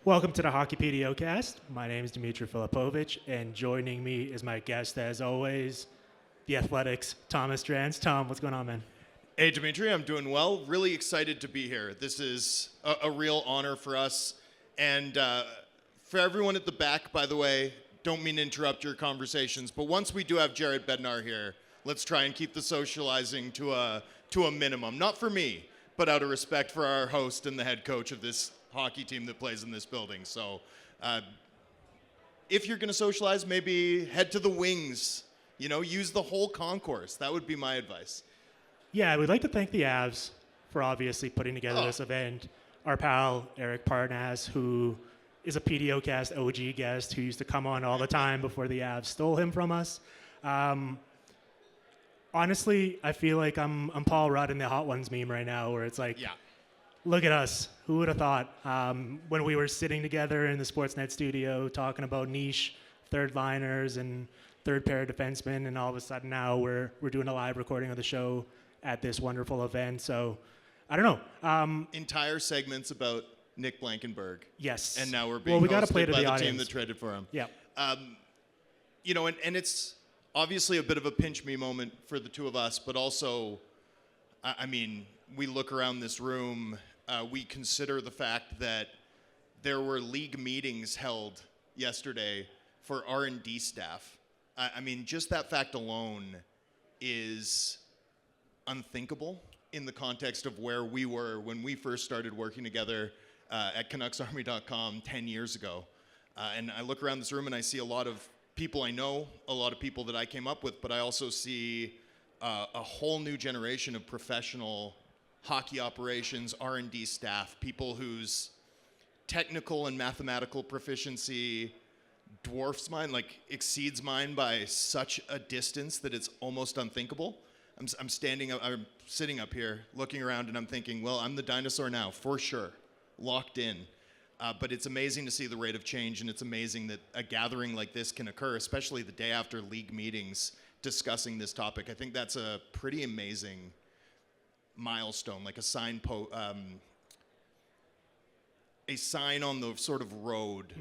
Welcome to the Hockey PDOcast. My name is Dmitry Filipovich, and joining me is my guest, as always, the Athletics, Thomas Drance. Tom, what's going on, man? Hey, Dmitry, I'm doing well. Really excited to be here. This is a real honor for us. And for everyone at the back, by the way, don't mean to interrupt your conversations, but once we do have Jared Bednar here, let's try and keep the socializing to a minimum. Not for me, but out of respect for our host and the head coach of this hockey team that plays in this building. So if you're going to socialize, maybe head to the wings. You know, use the whole concourse. That would be my advice. Yeah, we'd like to thank the Avs for obviously putting together this event. Our pal, Eric Parnas, who is a PDOcast OG guest who used to come on all the time before the Avs stole him from us. Honestly, I feel like I'm Paul Rudd in the Hot Ones meme right now, where it's like, look at us. Who would have thought? When we were sitting together in the Sportsnet studio talking about niche third liners and third pair defensemen, and all of a sudden now we're doing a live recording of the show at this wonderful event. So I don't know. Entire segments about Nick Blankenburg. Yes. And now we're being we gotta hosted play to by the the audience. team that traded for him. Yeah. You know, and it's obviously a bit of a pinch me moment for the two of us, but also, I mean, we look around this room, we consider the fact that there were league meetings held yesterday for R&D staff. I mean, just that fact alone is unthinkable in the context of where we were when we first started working together at CanucksArmy.com 10 years ago. And I look around this room and I see a lot of people I know, a lot of people that I came up with, but I also see a whole new generation of professional hockey operations, R&D staff, people whose technical and mathematical proficiency dwarfs mine, like exceeds mine by such a distance that it's almost unthinkable. I'm sitting up here looking around and I'm thinking, well, I'm the dinosaur now, for sure, locked in. But it's amazing to see the rate of change, and it's amazing that a gathering like this can occur, especially the day after league meetings discussing this topic. I think that's a pretty amazing milestone, like a sign on the sort of road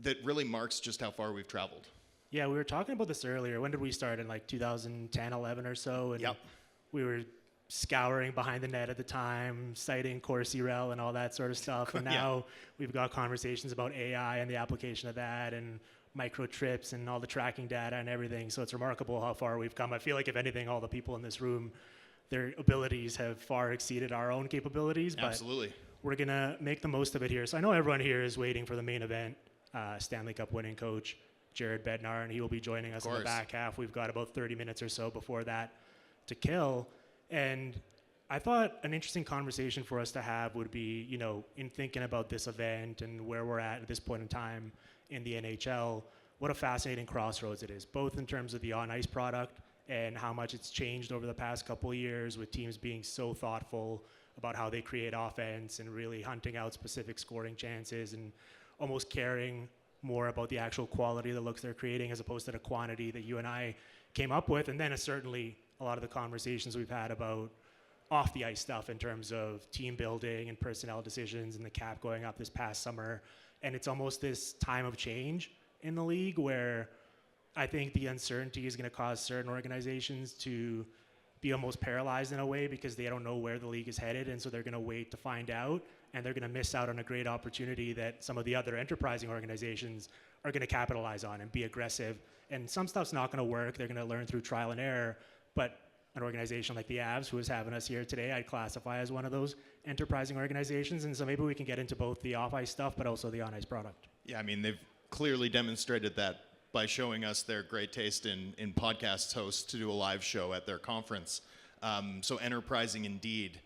that really marks just how far we've traveled. Yeah, we were talking about this earlier. When did we start? In like 2010, 11 or so? And we were scouring behind the net at the time, citing Corsi Rel and all that sort of stuff. And now we've got conversations about AI and the application of that, and microtrips and all the tracking data and everything. So it's remarkable how far we've come. I feel like, if anything, all the people in this room, their abilities have far exceeded our own capabilities. Absolutely. But we're going to make the most of it here. So I know everyone here is waiting for the main event, Stanley Cup winning coach Jared Bednar, and he will be joining us in the back half. We've got about 30 minutes or so before that to kill. And I thought an interesting conversation for us to have would be, you know, in thinking about this event and where we're at this point in time in the NHL, what a fascinating crossroads it is, both in terms of the on-ice product and how much it's changed over the past couple of years, with teams being so thoughtful about how they create offense and really hunting out specific scoring chances and almost caring more about the actual quality of the looks they're creating as opposed to the quantity that you and I came up with. And then certainly a lot of the conversations we've had about off the ice stuff in terms of team building and personnel decisions and the cap going up this past summer. And it's almost this time of change in the league where I think the uncertainty is going to cause certain organizations to be almost paralyzed in a way, because they don't know where the league is headed, and so they're going to wait to find out, and they're going to miss out on a great opportunity that some of the other enterprising organizations are going to capitalize on and be aggressive. And some stuff's not going to work. They're going to learn through trial and error. But an organization like the Avs, who is having us here today, I'd classify as one of those enterprising organizations. And so maybe we can get into both the off-ice stuff, but also the on-ice product. Yeah, I mean, they've clearly demonstrated that by showing us their great taste in podcast hosts to do a live show at their conference. So enterprising indeed.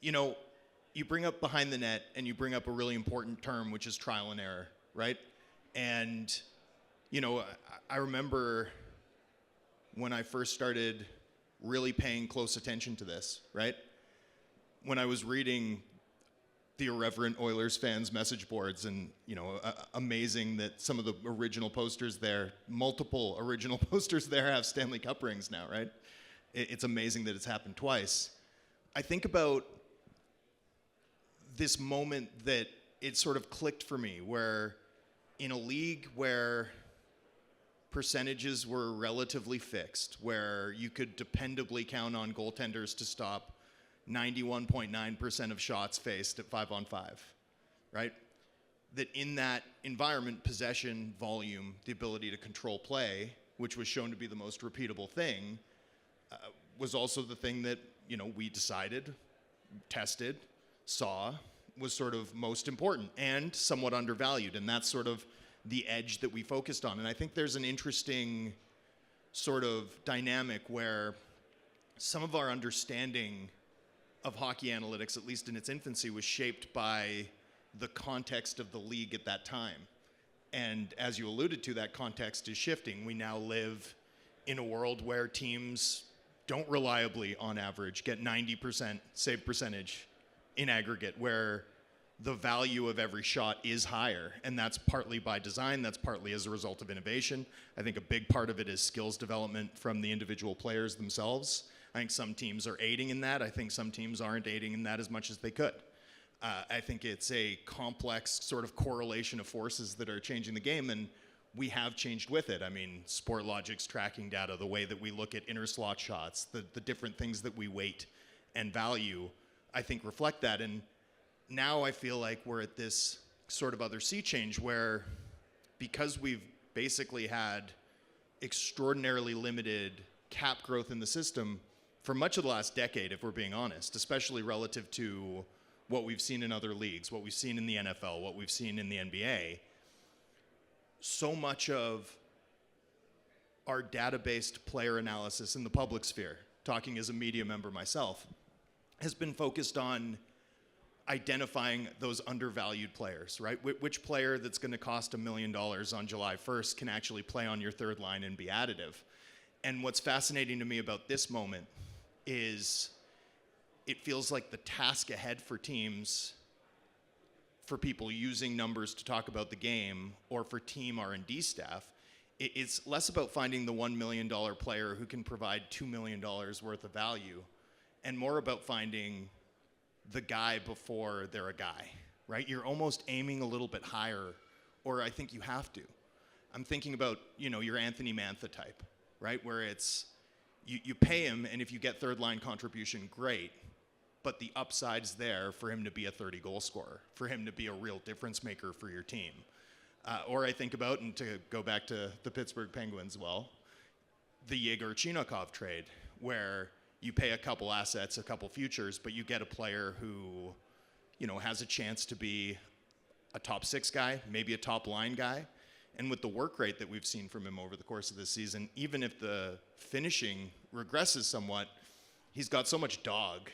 You know, you bring up behind the net, and you bring up a really important term, which is trial and error, right? And, you know, I remember when I first started really paying close attention to this, right? When I was reading the irreverent Oilers fans' message boards, and, you know, amazing that some of the original posters there, multiple original posters there, have Stanley Cup rings now, right? It's amazing that it's happened twice. I think about this moment that it sort of clicked for me, where in a league where percentages were relatively fixed, where you could dependably count on goaltenders to stop 91.9% of shots faced at 5-on-5, right? That in that environment, possession, volume, the ability to control play, which was shown to be the most repeatable thing, was also the thing that, we decided, tested, saw was sort of most important and somewhat undervalued. And that's sort of the edge that we focused on. And I think there's an interesting sort of dynamic where some of our understanding of hockey analytics, at least in its infancy, was shaped by the context of the league at that time. And as you alluded to, that context is shifting. We now live in a world where teams don't reliably, on average, get 90% save percentage in aggregate, where the value of every shot is higher. And that's partly by design, that's partly as a result of innovation. I think a big part of it is skills development from the individual players themselves. I think some teams are aiding in that. I think some teams aren't aiding in that as much as they could. I think it's a complex sort of correlation of forces that are changing the game, and we have changed with it. I mean, Sportlogic's tracking data, the way that we look at inner slot shots, the different things that we weight and value, I think reflect that. And now I feel like we're at this sort of other sea change where, because we've basically had extraordinarily limited cap growth in the system for much of the last decade, if we're being honest, especially relative to what we've seen in other leagues, what we've seen in the NFL, what we've seen in the NBA, so much of our data-based player analysis in the public sphere, talking as a media member myself, has been focused on identifying those undervalued players, right? Which player that's going to cost $1 million on July 1st can actually play on your third line and be additive. And what's fascinating to me about this moment is it feels like the task ahead for teams, for people using numbers to talk about the game, or for team R&D staff, it's less about finding the $1 million player who can provide $2 million worth of value, and more about finding the guy before they're a guy, right? You're almost aiming a little bit higher, or I think you have to. I'm thinking about, your Anthony Mantha type, right? Where it's, you pay him, and if you get third line contribution, great. But the upside's there for him to be a 30-goal scorer, for him to be a real difference maker for your team. Or I think about, and to go back to the Pittsburgh Penguins, the Yegor Chinakov trade, where you pay a couple assets, a couple futures, but you get a player who, has a chance to be a top six guy, maybe a top line guy. And with the work rate that we've seen from him over the course of this season, even if the finishing regresses somewhat, he's got so much dog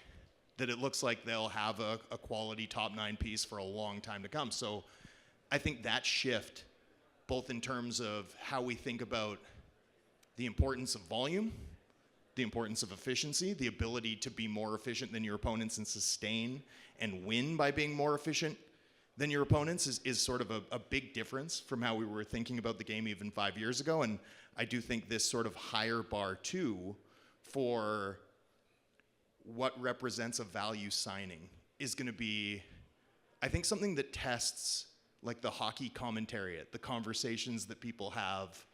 that it looks like they'll have a quality top nine piece for a long time to come. So I think that shift, both in terms of how we think about the importance of volume, the importance of efficiency, the ability to be more efficient than your opponents and sustain and win by being more efficient than your opponents is sort of a big difference from how we were thinking about the game even 5 years ago. And I do think this sort of higher bar too for what represents a value signing is going to be, I think, something that tests like the hockey commentariat, the conversations that people have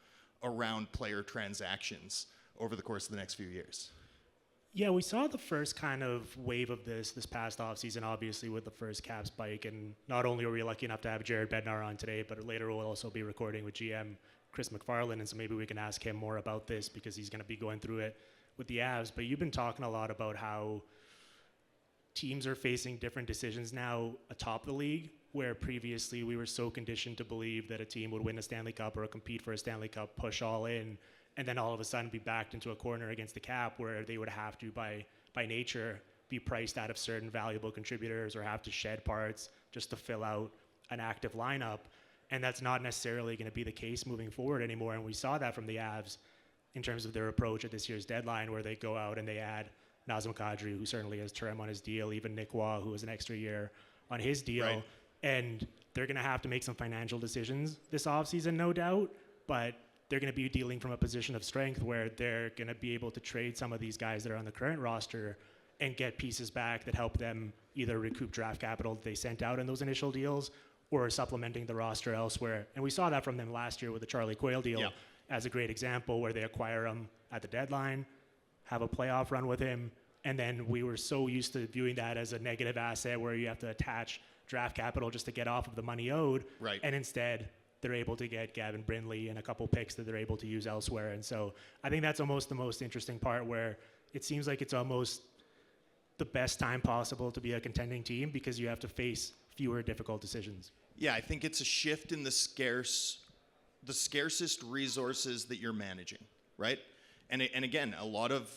around player transactions over the course of the next few years. Yeah, we saw the first kind of wave of this past offseason, obviously, with the first cap spike. And not only were we lucky enough to have Jared Bednar on today, but later we'll also be recording with GM Chris McFarland. And so maybe we can ask him more about this because he's going to be going through it with the Avs. But you've been talking a lot about how teams are facing different decisions now atop the league, where previously we were so conditioned to believe that a team would win a Stanley Cup or compete for a Stanley Cup, push all in, and then all of a sudden be backed into a corner against the cap where they would have to, by nature, be priced out of certain valuable contributors or have to shed parts just to fill out an active lineup. And that's not necessarily going to be the case moving forward anymore. And we saw that from the Avs in terms of their approach at this year's deadline, where they go out and they add Nazem Kadri, who certainly has term on his deal, even Nick Waugh, who has an extra year on his deal. Right. And they're going to have to make some financial decisions this offseason, no doubt, but they're going to be dealing from a position of strength where they're going to be able to trade some of these guys that are on the current roster and get pieces back that help them either recoup draft capital that they sent out in those initial deals or supplementing the roster elsewhere. And we saw that from them last year with the Charlie Coyle deal as a great example, where they acquire him at the deadline, have a playoff run with him, and then we were so used to viewing that as a negative asset where you have to attach draft capital just to get off of the money owed. Right. And instead, they're able to get Gavin Brindley and a couple picks that they're able to use elsewhere. And so I think that's almost the most interesting part, where it seems like it's almost the best time possible to be a contending team because you have to face fewer difficult decisions. Yeah, I think it's a shift in the scarcest resources that you're managing, right? And again, a lot of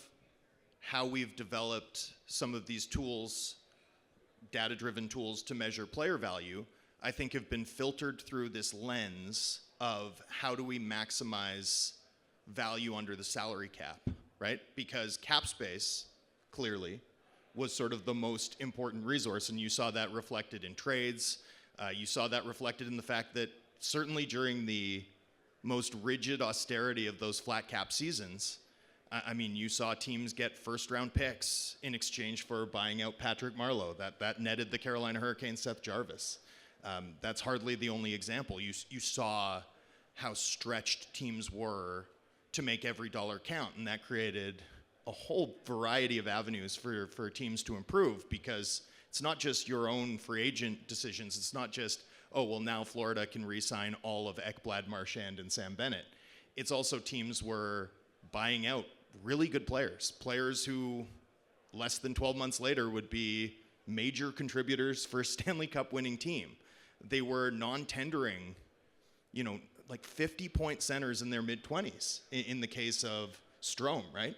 how we've developed some of these tools, data-driven tools to measure player value, I think have been filtered through this lens of how do we maximize value under the salary cap, right? Because cap space, clearly, was sort of the most important resource, and you saw that reflected in trades. You saw that reflected in the fact that certainly during the most rigid austerity of those flat cap seasons, I mean, you saw teams get first-round picks in exchange for buying out Patrick Marleau. That netted the Carolina Hurricanes Seth Jarvis. That's hardly the only example. You saw how stretched teams were to make every dollar count, and that created a whole variety of avenues for teams to improve, because it's not just your own free agent decisions. It's not just, oh, well, now Florida can re-sign all of Ekblad, Marchand, and Sam Bennett. It's also teams were buying out really good players who less than 12 months later would be major contributors for a Stanley Cup winning team. They were non-tendering, like 50-point centers in their mid-20s in the case of Strome, right?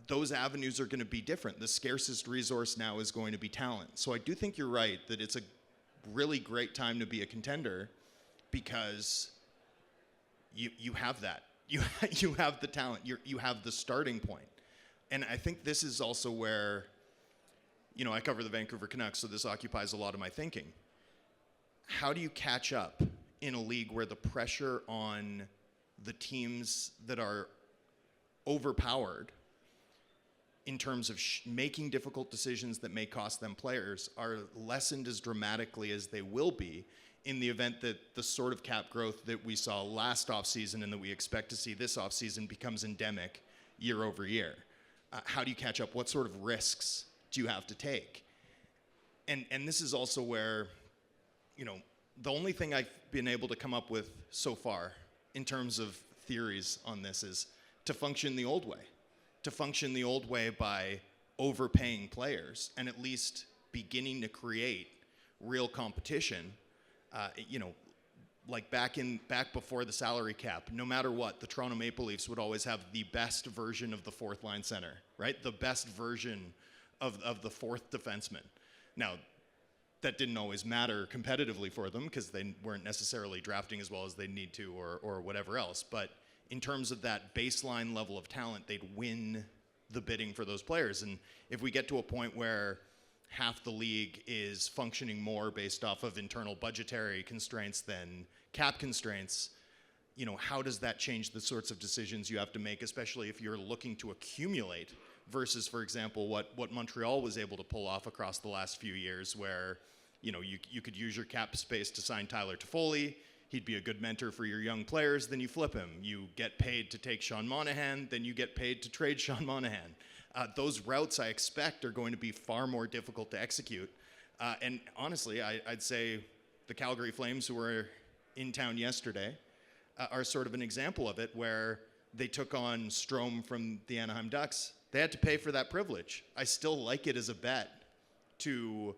Those avenues are going to be different. The scarcest resource now is going to be talent. So I do think you're right that it's a really great time to be a contender, because you have that. You have the talent. You have the starting point. And I think this is also where, I cover the Vancouver Canucks, so this occupies a lot of my thinking. How do you catch up in a league where the pressure on the teams that are overpowered in terms of making difficult decisions that may cost them players are lessened as dramatically as they will be in the event that the sort of cap growth that we saw last offseason and that we expect to see this offseason becomes endemic year over year? How do you catch up? What sort of risks do you have to take? And this is also where, the only thing I've been able to come up with so far in terms of theories on this is to function the old way. To function the old way by overpaying players and at least beginning to create real competition. Like back before the salary cap, no matter what, the Toronto Maple Leafs would always have the best version of the fourth line center, right? The best version of the fourth defenseman. Now, that didn't always matter competitively for them because they weren't necessarily drafting as well as they need to or whatever else. But in terms of that baseline level of talent, they'd win the bidding for those players. And if we get to a point where half the league is functioning more based off of internal budgetary constraints than cap constraints, how does that change the sorts of decisions you have to make, especially if you're looking to accumulate versus, for example, what Montreal was able to pull off across the last few years, where you could use your cap space to sign Tyler Toffoli. He'd be a good mentor for your young players. Then you flip him. You get paid to take Sean Monahan. Then you get paid to trade Sean Monahan. Those routes, I expect, are going to be far more difficult to execute. And honestly, I'd say the Calgary Flames, who were in town yesterday, are sort of an example of it, where they took on Strome from the Anaheim Ducks. They had to pay for that privilege. I still like it as a bet to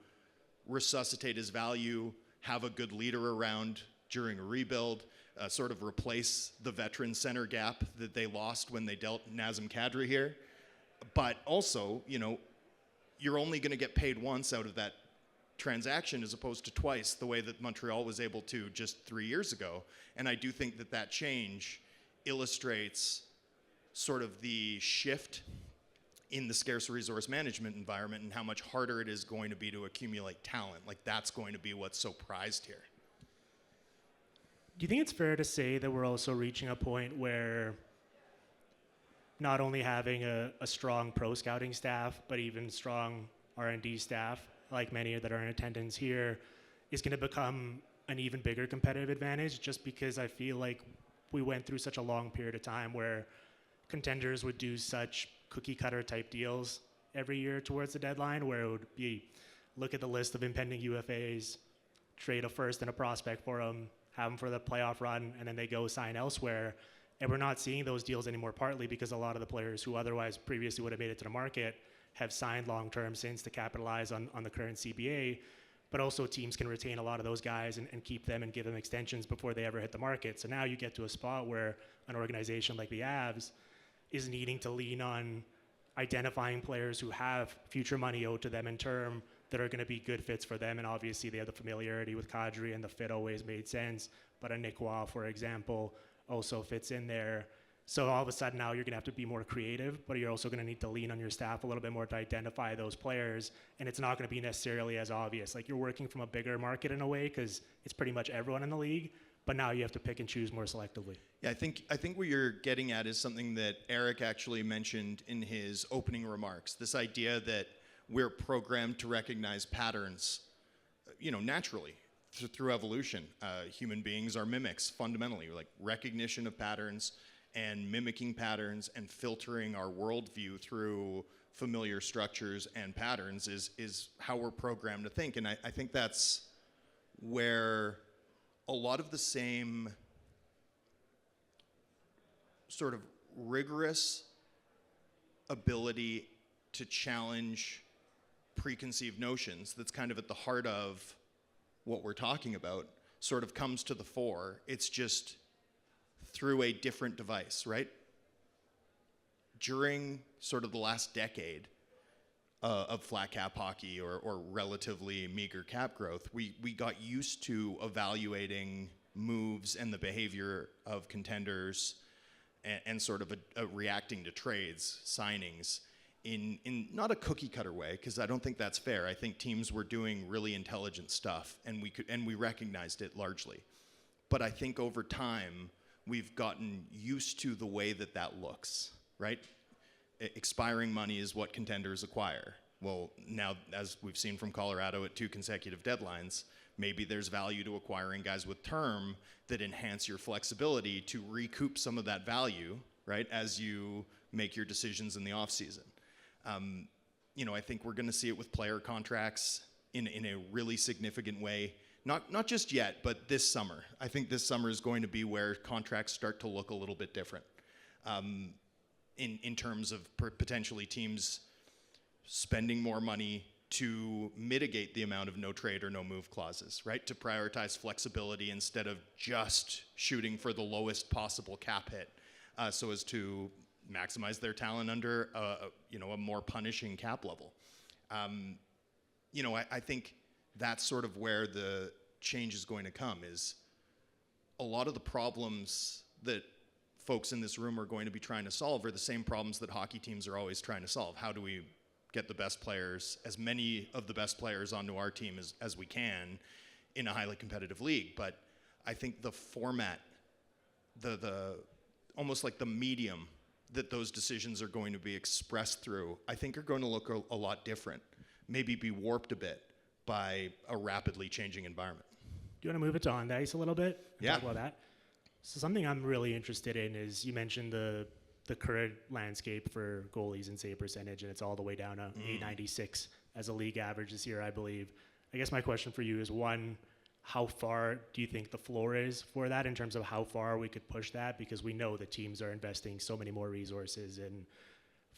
resuscitate his value, have a good leader around during a rebuild, sort of replace the veteran center gap that they lost when they dealt Nazem Kadri here. But also, you're only going to get paid once out of that transaction as opposed to twice, the way that Montreal was able to just 3 years ago. And I do think that change illustrates sort of the shift in the scarce resource management environment and how much harder it is going to be to accumulate talent. Like, that's going to be what's so prized here. Do you think it's fair to say that we're also reaching a point where not only having a strong pro scouting staff, but even strong R&D staff, like many that are in attendance here, is going to become an even bigger competitive advantage, just because I feel like we went through such a long period of time where contenders would do such cookie cutter type deals every year towards the deadline, where it would be, look at the list of impending UFAs, trade a first and a prospect for them, have them for the playoff run, and then they go sign elsewhere. And we're not seeing those deals anymore, partly because a lot of the players who otherwise previously would have made it to the market have signed long-term since to capitalize on the current CBA. But also teams can retain a lot of those guys and keep them and give them extensions before they ever hit the market. So now you get to a spot where an organization like the Avs is needing to lean on identifying players who have future money owed to them in term that are going to be good fits for them. And obviously they have the familiarity with Kadri and the fit always made sense. But a Nick Waugh, for example, also fits in there. So all of a sudden now you're going to have to be more creative, but you're also going to need to lean on your staff a little bit more to identify those players. And it's not going to be necessarily as obvious. Like, you're working from a bigger market in a way because it's pretty much everyone in the league, but now you have to pick and choose more selectively. Yeah, I think what you're getting at is something that Eric actually mentioned in his opening remarks. This idea that we're programmed to recognize patterns, naturally through evolution. Human beings are mimics fundamentally, like recognition of patterns and mimicking patterns and filtering our worldview through familiar structures and patterns is how we're programmed to think. And I think that's where a lot of the same sort of rigorous ability to challenge preconceived notions that's kind of at the heart of what we're talking about sort of comes to the fore. It's just through a different device, right? During sort of the last decade of flat cap hockey or relatively meager cap growth, we got used to evaluating moves and the behavior of contenders and sort of reacting to trades, signings, in not a cookie cutter way, because I don't think that's fair. I think teams were doing really intelligent stuff, and we recognized it largely. But I think over time, we've gotten used to the way that looks, right? Expiring money is what contenders acquire. Well, now, as we've seen from Colorado at 2 consecutive deadlines, maybe there's value to acquiring guys with term that enhance your flexibility to recoup some of that value, right, as you make your decisions in the offseason. I think we're going to see it with player contracts in a really significant way. Not just yet, but this summer. I think this summer is going to be where contracts start to look a little bit different in terms of potentially teams spending more money to mitigate the amount of no trade or no move clauses, right? To prioritize flexibility instead of just shooting for the lowest possible cap hit so as to maximize their talent under a more punishing cap level. I think that's sort of where the change is going to come, is a lot of the problems that folks in this room are going to be trying to solve are the same problems that hockey teams are always trying to solve. How do we get the best players, as many of the best players onto our team as we can in a highly competitive league? But I think the format, the almost like the medium that those decisions are going to be expressed through, I think are going to look a lot different, maybe be warped a bit by a rapidly changing environment. Do you want to move it to on the ice a little bit? Yeah. Talk about that. So something I'm really interested in is, you mentioned the current landscape for goalies and save percentage, and it's all the way down to 896 as a league average this year, I believe. I guess my question for you is, one, how far do you think the floor is for that in terms of how far we could push that? Because we know that teams are investing so many more resources in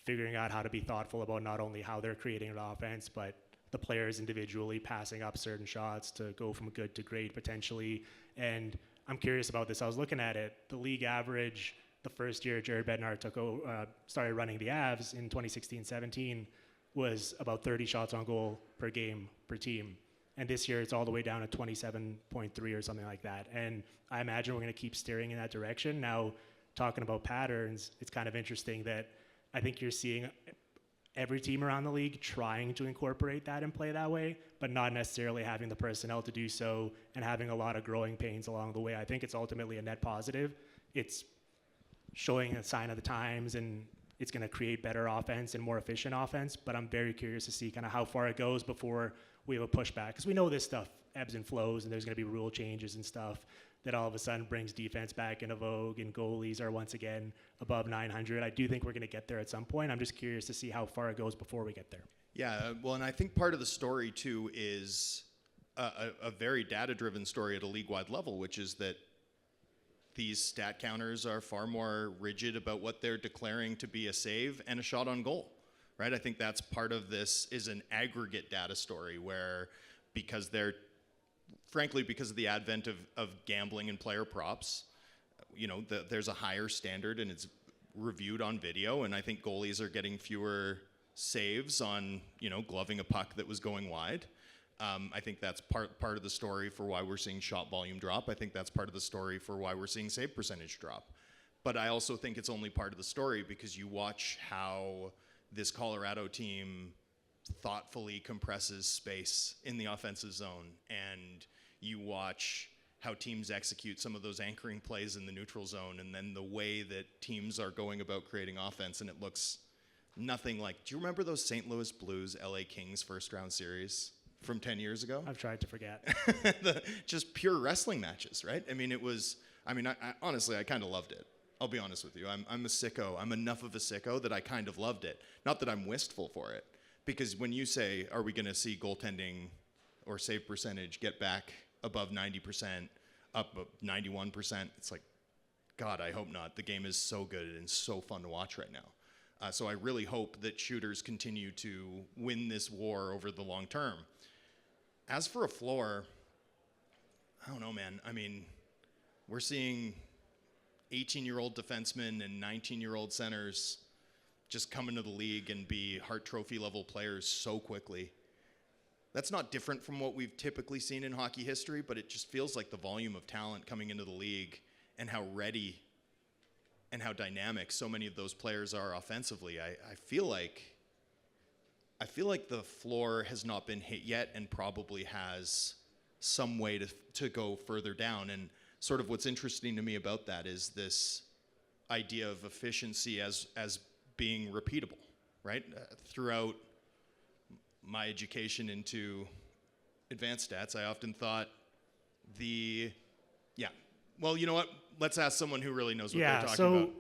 figuring out how to be thoughtful about not only how they're creating an offense, but the players individually passing up certain shots to go from good to great potentially. And I'm curious about this. I was looking at it. The league average, the first year Jared Bednar started running the Avs in 2016-17, was about 30 shots on goal per game per team. And this year it's all the way down to 27.3 or something like that. And I imagine we're going to keep steering in that direction. Now, talking about patterns, it's kind of interesting that I think you're seeing every team around the league trying to incorporate that and play that way, but not necessarily having the personnel to do so and having a lot of growing pains along the way. I think it's ultimately a net positive. It's showing a sign of the times, and it's going to create better offense and more efficient offense, but I'm very curious to see kind of how far it goes before we have a pushback? Because we know this stuff ebbs and flows, and there's going to be rule changes and stuff that all of a sudden brings defense back into vogue, and goalies are once again above 900. I do think we're going to get there at some point. I'm just curious to see how far it goes before we get there. Yeah, well, and I think part of the story, too, is a very data-driven story at a league-wide level, which is that these stat counters are far more rigid about what they're declaring to be a save and a shot on goal, right? I think that's part of this is an aggregate data story where because of the advent of gambling and player props, there's a higher standard and it's reviewed on video, and I think goalies are getting fewer saves on, gloving a puck that was going wide. I think that's part of the story for why we're seeing shot volume drop. I think that's part of the story for why we're seeing save percentage drop. But I also think it's only part of the story because you watch how this Colorado team thoughtfully compresses space in the offensive zone, and you watch how teams execute some of those anchoring plays in the neutral zone, and then the way that teams are going about creating offense, and it looks nothing like. Do you remember those St. Louis Blues LA Kings first round series from 10 years ago? I've tried to forget. Just pure wrestling matches, right? I mean, I honestly, I kind of loved it. I'll be honest with you. I'm a sicko. I'm enough of a sicko that I kind of loved it. Not that I'm wistful for it. Because when you say, are we going to see goaltending or save percentage get back above 90%, up 91%, it's like, God, I hope not. The game is so good and so fun to watch right now. So I really hope that shooters continue to win this war over the long term. As for a floor, I don't know, man. I mean, we're seeing 18-year-old defensemen and 19-year-old centers just come into the league and be Hart Trophy level players so quickly. That's not different from what we've typically seen in hockey history, but it just feels like the volume of talent coming into the league and how ready and how dynamic so many of those players are offensively. I feel like the floor has not been hit yet and probably has some way to go further down. And sort of what's interesting to me about that is this idea of efficiency as being repeatable, right? Throughout my education into advanced stats, I often thought well, you know what? Let's ask someone who really knows what they're talking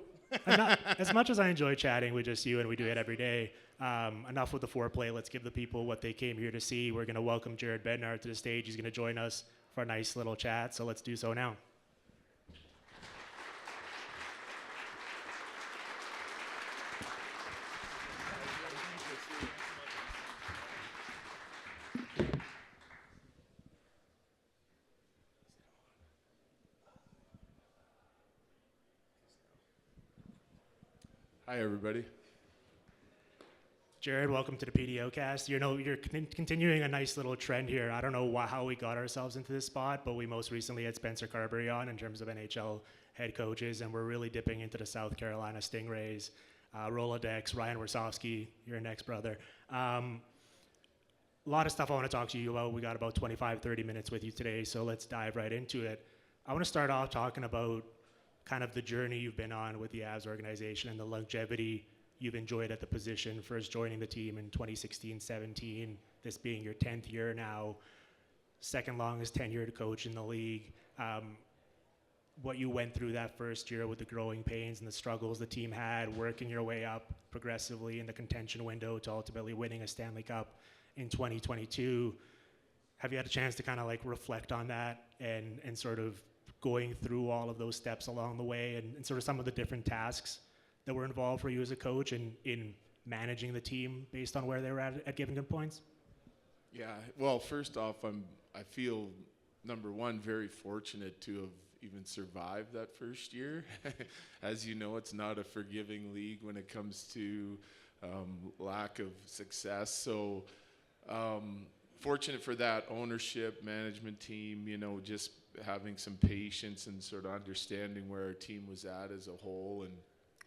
about. As much as I enjoy chatting with just you, and we do it every day, enough with the foreplay. Let's give the people what they came here to see. We're going to welcome Jared Bednar to the stage. He's going to join us for a nice little chat, so let's do so now. Hi, everybody. Jared, welcome to the PDOcast. You're continuing a nice little trend here. I don't know how we got ourselves into this spot, but we most recently had Spencer Carberry on in terms of NHL head coaches, and we're really dipping into the South Carolina Stingrays, Rolodex, Ryan Warsofsky, your next brother. A lot of stuff I want to talk to you about. We got about 25, 30 minutes with you today, so let's dive right into it. I want to start off talking about kind of the journey you've been on with the Avs organization and the longevity you've enjoyed at the position, first joining the team in 2016-17, this being your 10th year now, second longest tenured coach in the league. What you went through that first year with the growing pains and the struggles the team had, working your way up progressively in the contention window to ultimately winning a Stanley Cup in 2022. Have you had a chance to kind of like reflect on that and sort of going through all of those steps along the way and sort of some of the different tasks that were involved for you as a coach and in managing the team based on where they were at given good points? Yeah, well, first off, I feel, number one, very fortunate to have even survived that first year. As you know, it's not a forgiving league when it comes to lack of success. So fortunate for that ownership, management team, just having some patience and sort of understanding where our team was at as a whole and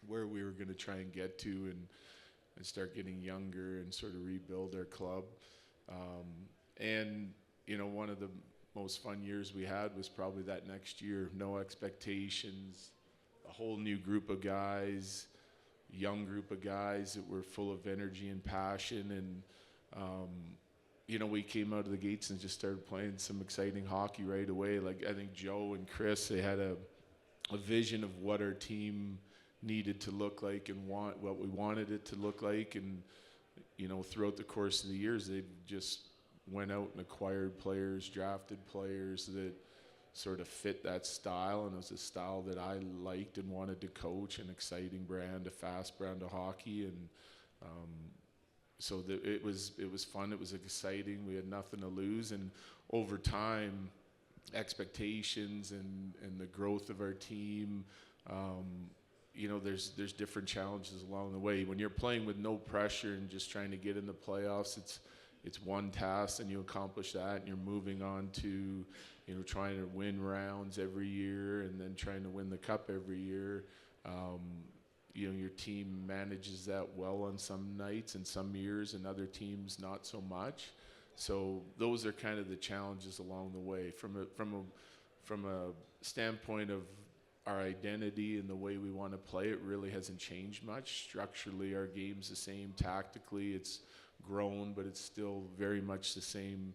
where we were going to try and get to and start getting younger and sort of rebuild our club. And, one of the most fun years we had was probably that next year. No expectations, a whole new group of guys, young group of guys that were full of energy and passion. And, we came out of the gates and just started playing some exciting hockey right away. Like, I think Joe and Chris, they had a vision of what our team needed to look like and what we wanted it to look like. And, throughout the course of the years, they just went out and acquired players, drafted players that sort of fit that style. And it was a style that I liked and wanted to coach, an exciting brand, a fast brand of hockey. And, so it was fun. It was exciting. We had nothing to lose, and over time, expectations and the growth of our team. There's different challenges along the way. When you're playing with no pressure and just trying to get in the playoffs, it's one task, and you accomplish that, and you're moving on to trying to win rounds every year, and then trying to win the cup every year. Your team manages that well on some nights and some years, and other teams not so much. So those are kind of the challenges along the way. From a standpoint of our identity and the way we want to play, it really hasn't changed much. Structurally, our game's the same. Tactically, it's grown, but it's still very much the same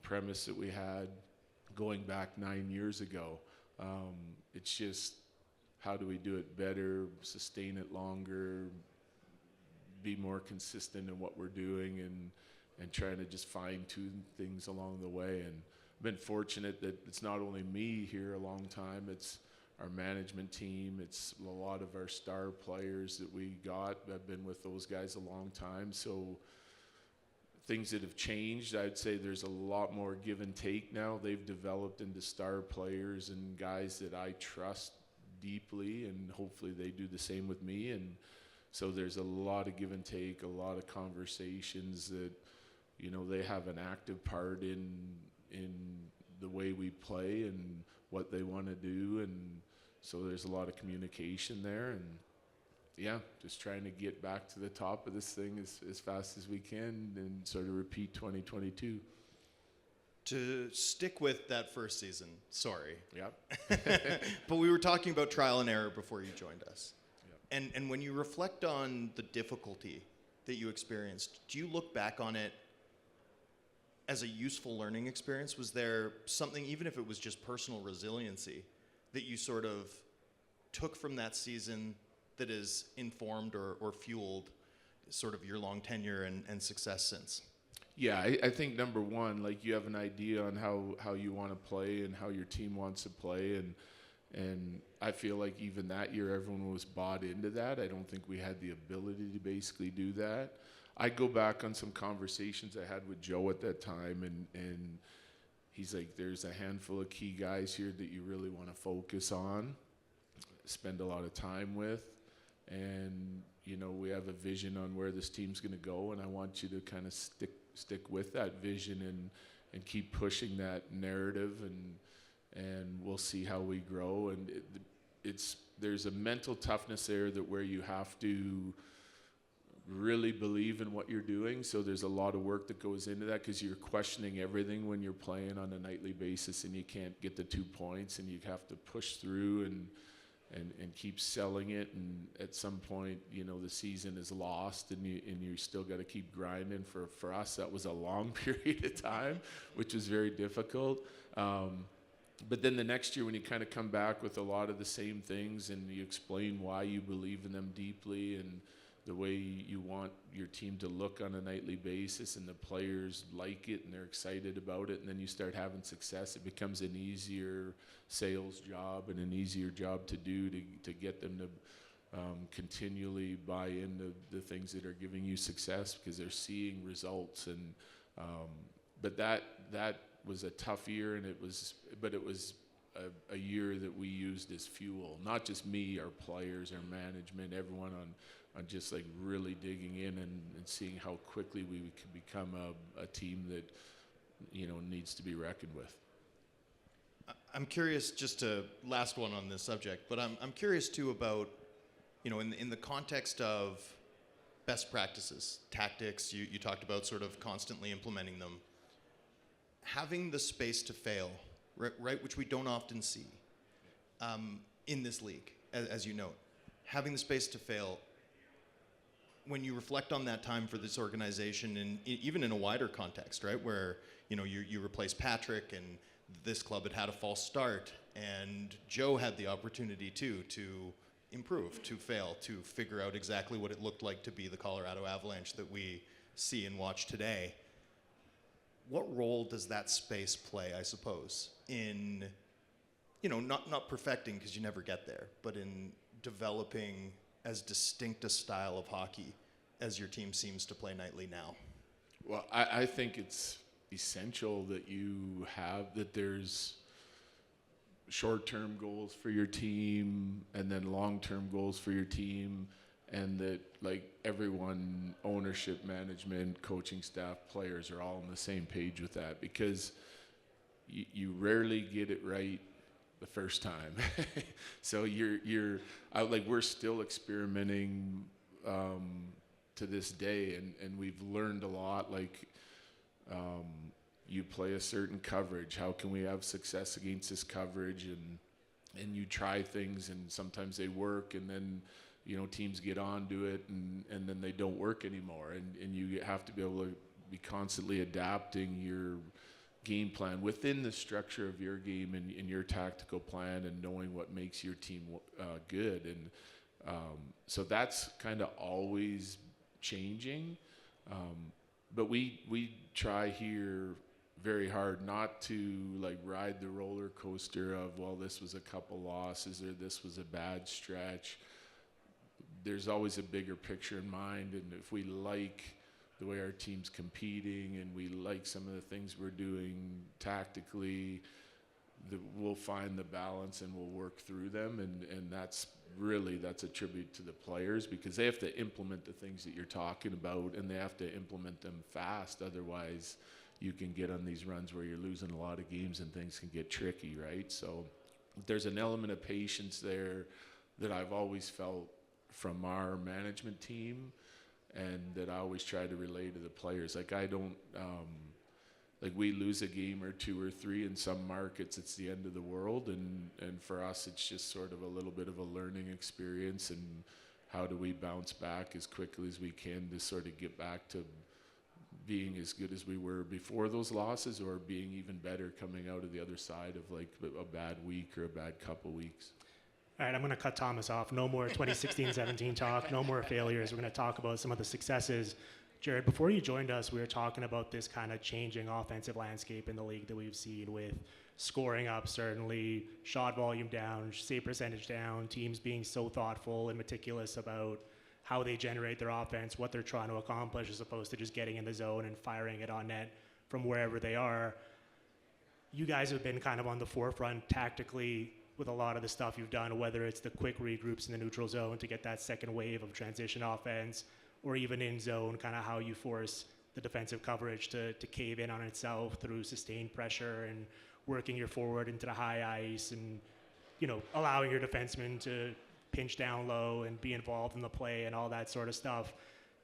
premise that we had going back 9 years ago. It's just, how do we do it better, sustain it longer, be more consistent in what we're doing, and trying to just fine-tune things along the way. And I've been fortunate that it's not only me here a long time, it's our management team, it's a lot of our star players that we got. I've been with those guys a long time. So things that have changed, I'd say there's a lot more give and take now. They've developed into star players and guys that I trust deeply, and hopefully they do the same with me. And so there's a lot of give and take, a lot of conversations that they have an active part in the way we play and what they want to do. And so there's a lot of communication there, and just trying to get back to the top of this thing as fast as we can and sort of repeat 2022. To stick with that first season, sorry. Yep. But we were talking about trial and error before you joined us. Yep. And when you reflect on the difficulty that you experienced, do you look back on it as a useful learning experience? Was there something, even if it was just personal resiliency, that you sort of took from that season that has informed or fueled sort of your long tenure and success since? Yeah, I think number one, like, you have an idea on how you want to play and how your team wants to play, and I feel like even that year everyone was bought into that. I don't think we had the ability to basically do that. I go back on some conversations I had with Joe at that time, and he's like, there's a handful of key guys here that you really want to focus on, spend a lot of time with, and we have a vision on where this team's going to go, and I want you to kind of stick with that vision and keep pushing that narrative, and we'll see how we grow. And there's a mental toughness there that where you have to really believe in what you're doing. So there's a lot of work that goes into that, because you're questioning everything when you're playing on a nightly basis, and you can't get the 2 points, and you have to push through and keep selling it. And at some point, the season is lost, and you still got to keep grinding. For us, that was a long period of time, which was very difficult. But then the next year, when you kind of come back with a lot of the same things, and you explain why you believe in them deeply, and the way you want your team to look on a nightly basis, and the players like it and they're excited about it, and then you start having success, it becomes an easier sales job and an easier job to do to get them to continually buy into the things that are giving you success, because they're seeing results. And but that was a tough year, and it was a year that we used as fuel, not just me, our players, our management, everyone on just like really digging in and seeing how quickly we could become a team that needs to be reckoned with. I'm curious, just to last one on this subject, but I'm curious too about, in the context of best practices, tactics, you talked about sort of constantly implementing them, having the space to fail, right, which we don't often see in this league, as you note, having the space to fail. when you reflect on that time for this organization, and even in a wider context, right, where you replace Patrick, and this club had a false start, and Joe had the opportunity to improve, to fail, to figure out exactly what it looked like to be the Colorado Avalanche that we see and watch today. What role does that space play, I suppose, in, not perfecting, because you never get there, but in developing as distinct a style of hockey as your team seems to play nightly now? Well, I think it's essential that there's short-term goals for your team and then long-term goals for your team, and that like everyone, ownership, management, coaching staff, players are all on the same page with that, because you rarely get it right the first time. So we're still experimenting to this day, and we've learned a lot. Like you play a certain coverage, how can we have success against this coverage, and you try things, and sometimes they work, and then teams get onto it, and then they don't work anymore, and you have to be able to be constantly adapting your game plan within the structure of your game and your tactical plan, and knowing what makes your team good. And so that's kind of always changing, but we try here very hard not to like ride the roller coaster of, well, this was a couple losses or this was a bad stretch. There's always a bigger picture in mind, and if we like the way our team's competing and we like some of the things we're doing tactically, we'll find the balance and we'll work through them, and that's a tribute to the players, because they have to implement the things that you're talking about, and they have to implement them fast. Otherwise you can get on these runs where you're losing a lot of games and things can get tricky, right? So there's an element of patience there that I've always felt from our management team, and that I always try to relay to the players. Like I don't, like we lose a game or two or three in some markets, it's the end of the world, and for us it's just sort of a little bit of a learning experience, and how do we bounce back as quickly as we can to sort of get back to being as good as we were before those losses, or being even better coming out of the other side of like a bad week or a bad couple weeks. All right, I'm going to cut Thomas off. No more 2016-17 talk. No more failures. We're going to talk about some of the successes. Jared, before you joined us, we were talking about this kind of changing offensive landscape in the league that we've seen, with scoring up, certainly, shot volume down, save percentage down, teams being so thoughtful and meticulous about how they generate their offense, what they're trying to accomplish, as opposed to just getting in the zone and firing it on net from wherever they are. You guys have been kind of on the forefront tactically with a lot of the stuff you've done, whether it's the quick regroups in the neutral zone to get that second wave of transition offense, or even in zone, kind of how you force the defensive coverage to cave in on itself through sustained pressure and working your forward into the high ice, and allowing your defensemen to pinch down low and be involved in the play and all that sort of stuff.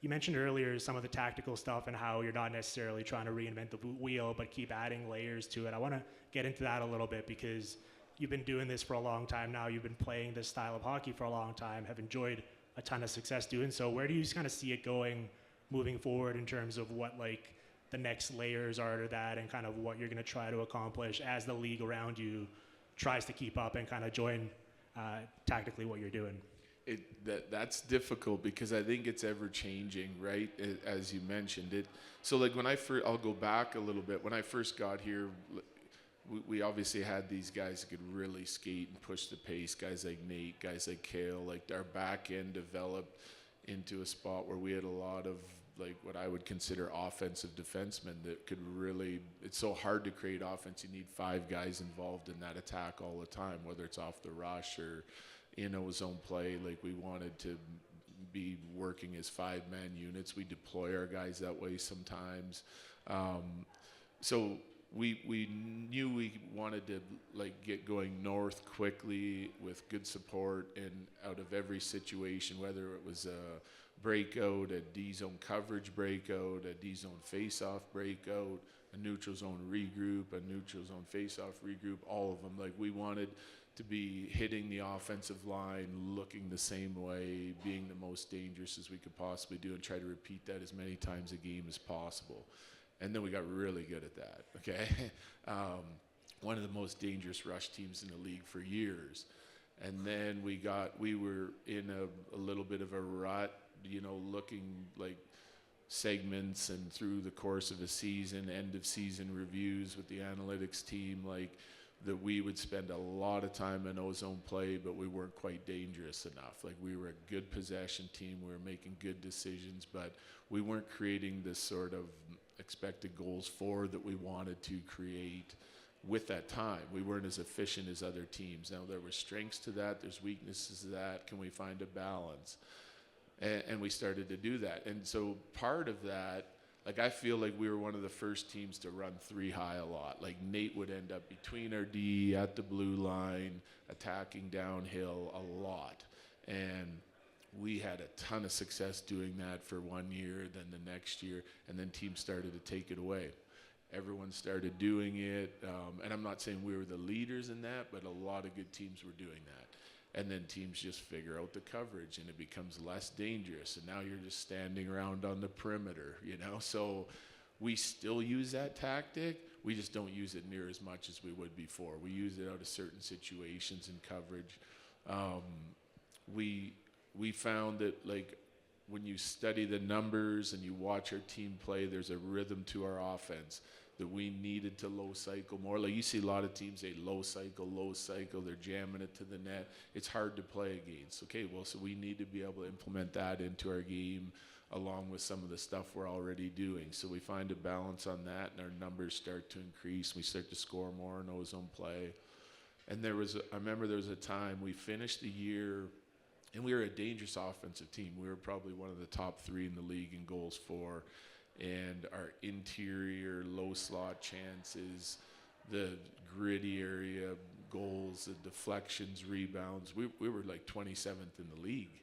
You mentioned earlier some of the tactical stuff and how you're not necessarily trying to reinvent the wheel, but keep adding layers to it. I want to get into that a little bit, because you've been doing this for a long time now. You've been playing this style of hockey for a long time, have enjoyed a ton of success doing so. Where do you kind of see it going moving forward in terms of what like the next layers are to that, and kind of what you're going to try to accomplish as the league around you tries to keep up and kind of join tactically what you're doing? That's difficult, because I think it's ever changing, right? As you mentioned it. So like I'll go back a little bit. When I first got here, we obviously had these guys that could really skate and push the pace, guys like Nate, guys like Kale. Like our back end developed into a spot where we had a lot of like what I would consider offensive defensemen that could really, it's so hard to create offense. You need 5 guys involved in that attack all the time, whether it's off the rush or in a zone play. Like we wanted to be working as 5-man units. We deploy our guys that way sometimes. So we knew we wanted to like get going north quickly with good support, and out of every situation, whether it was a breakout, a D-zone coverage breakout, a D-zone face-off breakout, a neutral zone regroup, a neutral zone face-off regroup, all of them. Like we wanted to be hitting the offensive line, looking the same way, being the most dangerous as we could possibly do, and try to repeat that as many times a game as possible. And then we got really good at that, okay? One of the most dangerous rush teams in the league for years. And then we were in a little bit of a rut, looking like segments and through the course of a season, end of season reviews with the analytics team, like that we would spend a lot of time in ozone play, but we weren't quite dangerous enough. Like we were a good possession team, we were making good decisions, but we weren't creating this sort of expected goals for that we wanted to create with that time. We weren't as efficient as other teams. Now there were strengths to that, there's weaknesses to that. Can we find a balance? And we started to do that. And so part of that, like I feel like we were one of the first teams to run 3 high a lot. Like Nate would end up between our D at the blue line, attacking downhill a lot. And we had a ton of success doing that for 1 year, then the next year, and then teams started to take it away. Everyone started doing it, and I'm not saying we were the leaders in that, but a lot of good teams were doing that. And then teams just figure out the coverage, and it becomes less dangerous, and now you're just standing around on the perimeter, So we still use that tactic. We just don't use it near as much as we would before. We use it out of certain situations in coverage. We found that, like, when you study the numbers and you watch our team play, there's a rhythm to our offense that we needed to low cycle more. Like you see a lot of teams, they low cycle, they're jamming it to the net. It's hard to play against. Okay, well, so we need to be able to implement that into our game along with some of the stuff we're already doing. So we find a balance on that, and our numbers start to increase. We start to score more in ozone play. And I remember there was a time we finished the year, and we were a dangerous offensive team. We were probably one of the top 3 in the league in goals for. And our interior low slot chances, the gritty area goals, the deflections, rebounds, we were like 27th in the league.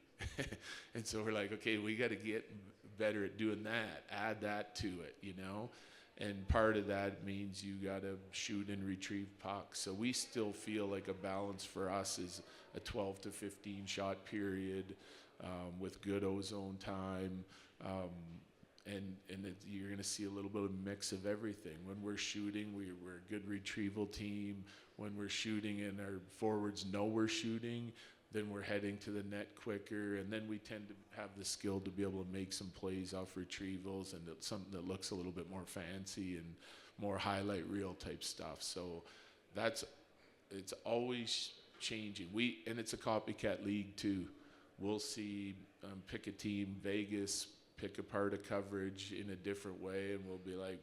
And so we're like, okay, we got to get better at doing that, add that to it, And part of that means you got to shoot and retrieve pucks. So we still feel like a balance for us is a 12 to 15 shot period with good ozone time. And you're going to see a little bit of a mix of everything. When we're shooting, we're a good retrieval team. When we're shooting and our forwards know we're shooting, then we're heading to the net quicker. And then we tend to have the skill to be able to make some plays off retrievals, and something that looks a little bit more fancy and more highlight reel type stuff. So it's always changing. And it's a copycat league too. We'll see, pick a team, Vegas, pick apart a coverage in a different way, and we'll be like,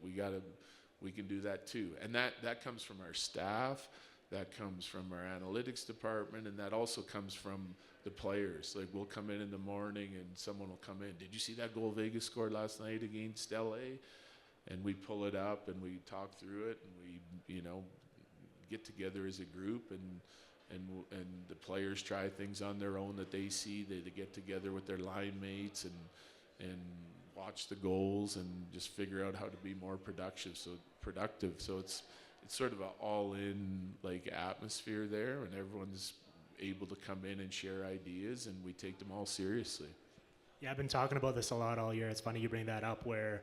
we can do that too. And that comes from our staff, that comes from our analytics department, and that also comes from the players. Like we'll come in the morning and someone will come in, did you see that goal Vegas scored last night against LA? And we pull it up and we talk through it, and we get together as a group, and the players try things on their own that they see. They get together with their line mates and watch the goals and just figure out how to be more productive. So it's sort of an all-in like atmosphere there, and everyone's able to come in and share ideas, and we take them all seriously. Yeah, I've been talking about this a lot all year. It's funny you bring that up, where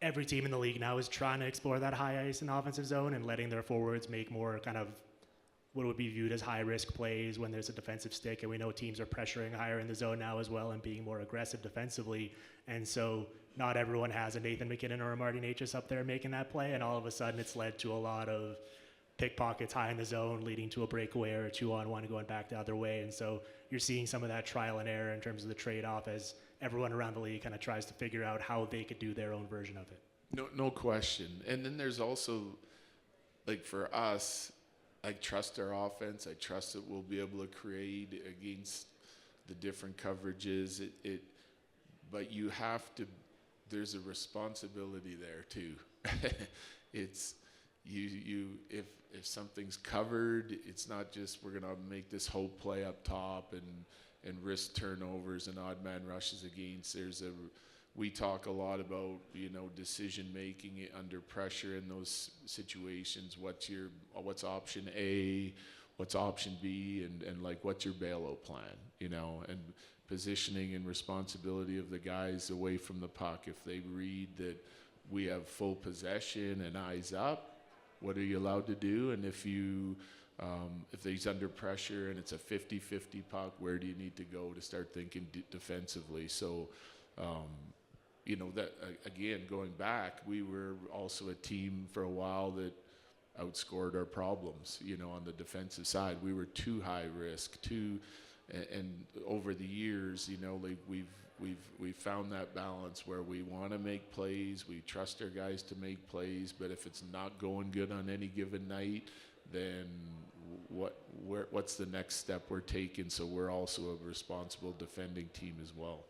every team in the league now is trying to explore that high ice and offensive zone and letting their forwards make more kind of what would be viewed as high-risk plays when there's a defensive stick, and we know teams are pressuring higher in the zone now as well and being more aggressive defensively. And so not everyone has a Nathan McKinnon or a Marty Natchez up there making that play, and all of a sudden it's led to a lot of pickpockets high in the zone, leading to a breakaway or a 2-on-1 going back the other way. And so you're seeing some of that trial and error in terms of the trade-off as everyone around the league kind of tries to figure out how they could do their own version of it. No question. And then there's also, like for us, I trust our offense. I trust that we'll be able to create against the different coverages. But you have to. There's a responsibility there too. It's if something's covered, it's not just we're gonna make this hope play up top and risk turnovers and odd man rushes against. We talk a lot about, decision making under pressure in those situations. What's option A? what's option B, and like what's your bailout plan, and positioning and responsibility of the guys away from the puck. If they read that we have full possession and eyes up, what are you allowed to do? And if he's under pressure and it's a 50-50 puck, where do you need to go to start thinking defensively? So, that again, going back, we were also a team for a while that outscored our problems. On the defensive side, we were too high risk, and over the years, like we've found that balance where we want to make plays, we trust our guys to make plays, but if it's not going good on any given night, then what's the next step we're taking? So we're also a responsible defending team as well.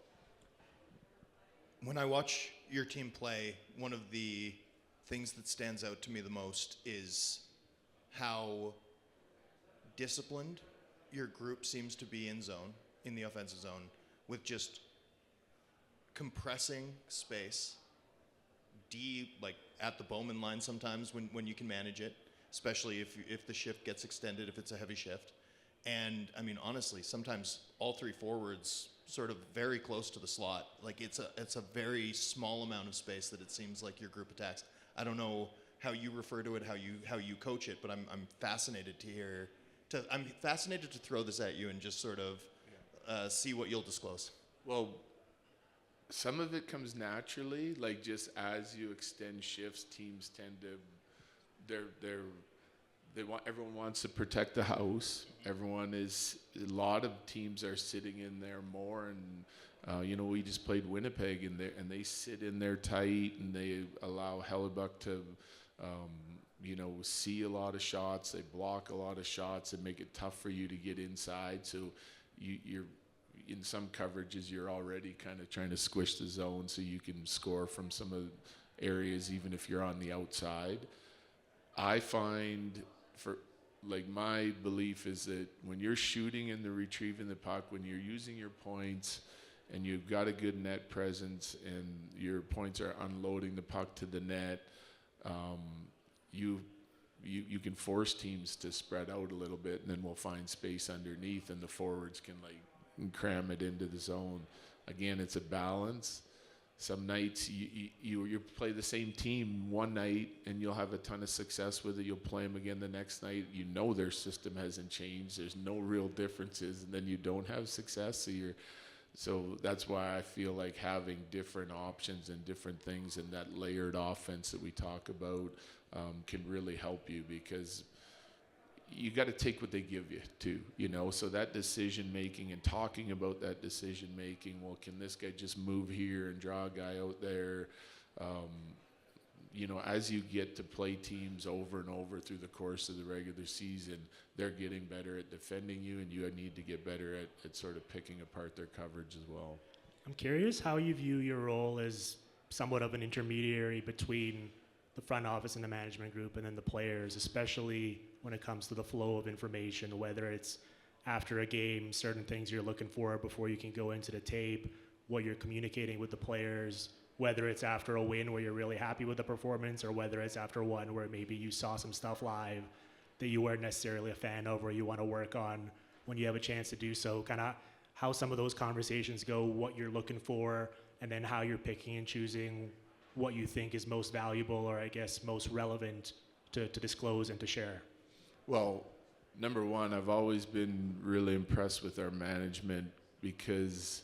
When I watch your team play, one of the things that stands out to me the most is how disciplined your group seems to be in the offensive zone, with just compressing space, like at the Bowman line sometimes when you can manage it, especially if the shift gets extended, if it's a heavy shift. And I mean, honestly, sometimes all three forwards sort of very close to the slot. Like it's a very small amount of space that it seems like your group attacks. I don't know how you refer to it, how you coach it, but I'm fascinated to hear. I'm fascinated to throw this at you and just sort of see what you'll disclose. Well, some of it comes naturally, like just as you extend shifts, teams tend to, everyone wants to protect the house. A lot of teams are sitting in there more, and we just played Winnipeg, and they sit in there tight, and they allow Hellebuck to, see a lot of shots. They block a lot of shots and make it tough for you to get inside. So you're in some coverages, you're already kind of trying to squish the zone so you can score from some of the areas, even if you're on the outside. I find my belief is that when you're shooting and retrieving the puck, when you're using your points and you've got a good net presence and your points are unloading the puck to the net, you can force teams to spread out a little bit, and then we'll find space underneath, and the forwards can cram it into the zone. Again, it's a balance. Some nights you play the same team one night and you'll have a ton of success with it. You'll play them again the next night. Their system hasn't changed. There's no real differences, and then you don't have success. So that's why I feel like having different options and different things and that layered offense that we talk about can really help you, because you got to take what they give you too, so that decision making and talking about that decision making, well, can this guy just move here and draw a guy out there? As you get to play teams over and over through the course of the regular season, they're getting better at defending you, and you need to get better at sort of picking apart their coverage as well. I'm curious how you view your role as somewhat of an intermediary between the front office and the management group and then the players, especially when it comes to the flow of information, whether it's after a game, certain things you're looking for before you can go into the tape, what you're communicating with the players, whether it's after a win where you're really happy with the performance, or whether it's after one where maybe you saw some stuff live that you weren't necessarily a fan of or you want to work on when you have a chance to do so. Kind of how some of those conversations go, what you're looking for, and then how you're picking and choosing what you think is most valuable, or I guess most relevant to disclose and to share. Well, number one, I've always been really impressed with our management, because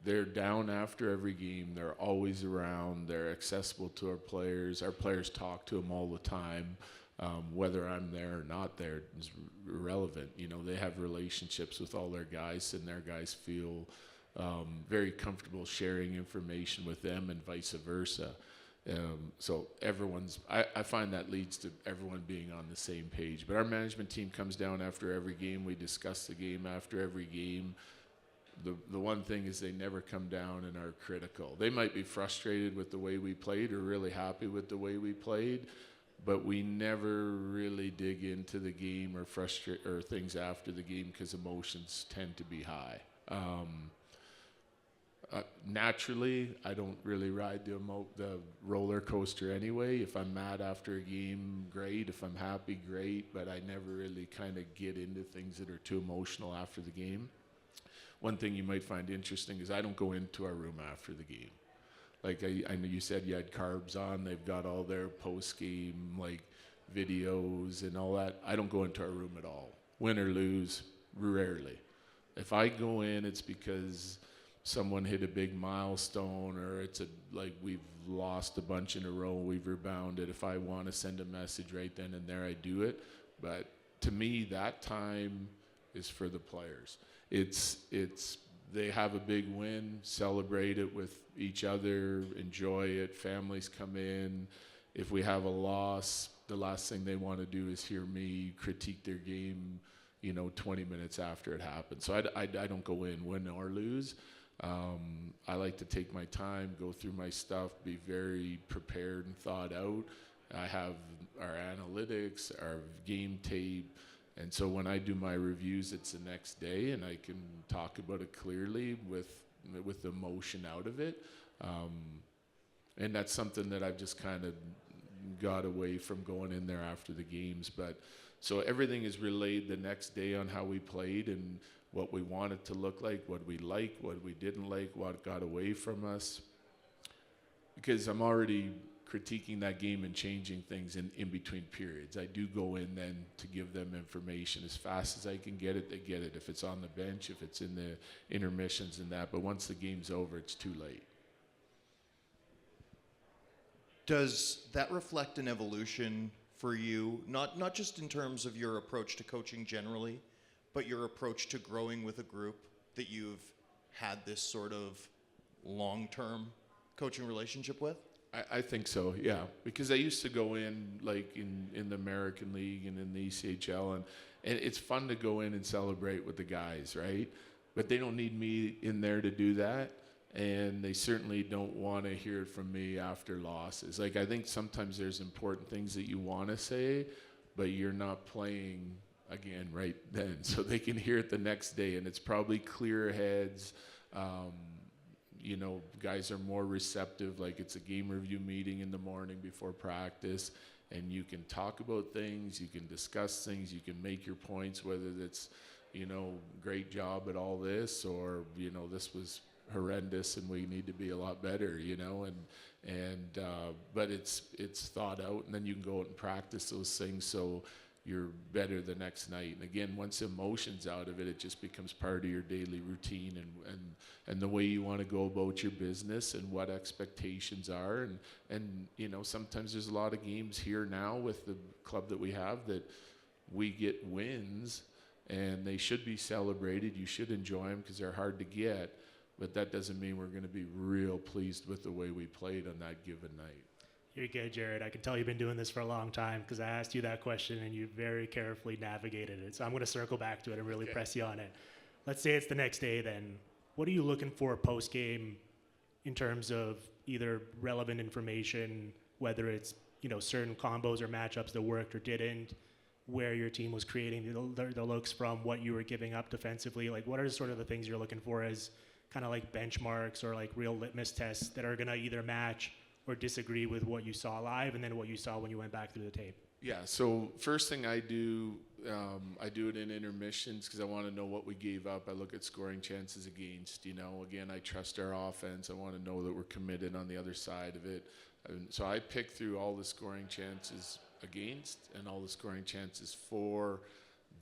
they're down after every game. They're always around. They're accessible to our players. Our players talk to them all the time. Whether I'm there or not there is irrelevant. They have relationships with all their guys, and their guys feel very comfortable sharing information with them, and vice versa. So I find that leads to everyone being on the same page. But our management team comes down after every game. We discuss the game after every game. The one thing is they never come down and are critical. They might be frustrated with the way we played or really happy with the way we played, but we never really dig into the game or things after the game, because emotions tend to be high. Naturally, I don't really ride the roller coaster anyway. If I'm mad after a game, great. If I'm happy, great. But I never really kind of get into things that are too emotional after the game. One thing you might find interesting is I don't go into our room after the game. Like I know you said you had carbs on. They've got all their post-game like videos and all that. I don't go into our room at all. Win or lose, rarely. If I go in, it's because someone hit a big milestone, or it's like we've lost a bunch in a row, we've rebounded. If I want to send a message right then and there, I do it. But to me, that time is for the players. It's they have a big win, celebrate it with each other, enjoy it. Families come in. If we have a loss, the last thing they want to do is hear me critique their game, 20 minutes after it happened. So I don't go in, win or lose. I like to take my time, go through my stuff, be very prepared and thought out. I have our analytics, our game tape, and so when I do my reviews, it's the next day, and I can talk about it clearly with emotion out of it. And that's something that I've just kind of got away from going in there after the games. But so everything is relayed the next day on how we played and what we wanted to look like, what we liked, what we didn't like, what got away from us. Because I'm already critiquing that game and changing things in between periods. I do go in then to give them information as fast as I can get it. They get it. If it's on the bench, if it's in the intermissions and that. But once the game's over, it's too late. Does that reflect an evolution for you, not just in terms of your approach to coaching generally, but your approach to growing with a group, that you've had this sort of long-term coaching relationship with? I think so, yeah. Because I used to go in like in the American League and in the ECHL, and it's fun to go in and celebrate with the guys, right? But they don't need me in there to do that, and they certainly don't want to hear it from me after losses. Like, I think sometimes there's important things that you want to say, but you're not playing again right then, so they can hear it the next day, and it's probably clearer heads. Guys are more receptive, like it's a game review meeting in the morning before practice, and you can talk about things, you can discuss things, you can make your points, whether it's, great job at all this, or, this was horrendous and we need to be a lot better, but it's thought out, and then you can go out and practice those things so you're better the next night. And again, once emotion's out of it, it just becomes part of your daily routine and the way you want to go about your business and what expectations are. And sometimes there's a lot of games here now with the club that we have that we get wins, and they should be celebrated. You should enjoy them because they're hard to get, but that doesn't mean we're going to be real pleased with the way we played on that given night. You're good, Jared. I can tell you've been doing this for a long time because I asked you that question and you very carefully navigated it. So I'm going to circle back to it and really press you on it. Let's say it's the next day then. What are you looking for post-game in terms of either relevant information, whether it's, certain combos or matchups that worked or didn't, where your team was creating the looks from, what you were giving up defensively? Like, what are sort of the things you're looking for as kind of like benchmarks or like real litmus tests that are going to either match or disagree with what you saw live and then what you saw when you went back through the tape? Yeah, so first thing I do it in intermissions because I want to know what we gave up. I look at scoring chances against, again, I trust our offense. I want to know that we're committed on the other side of it. And so I pick through all the scoring chances against and all the scoring chances for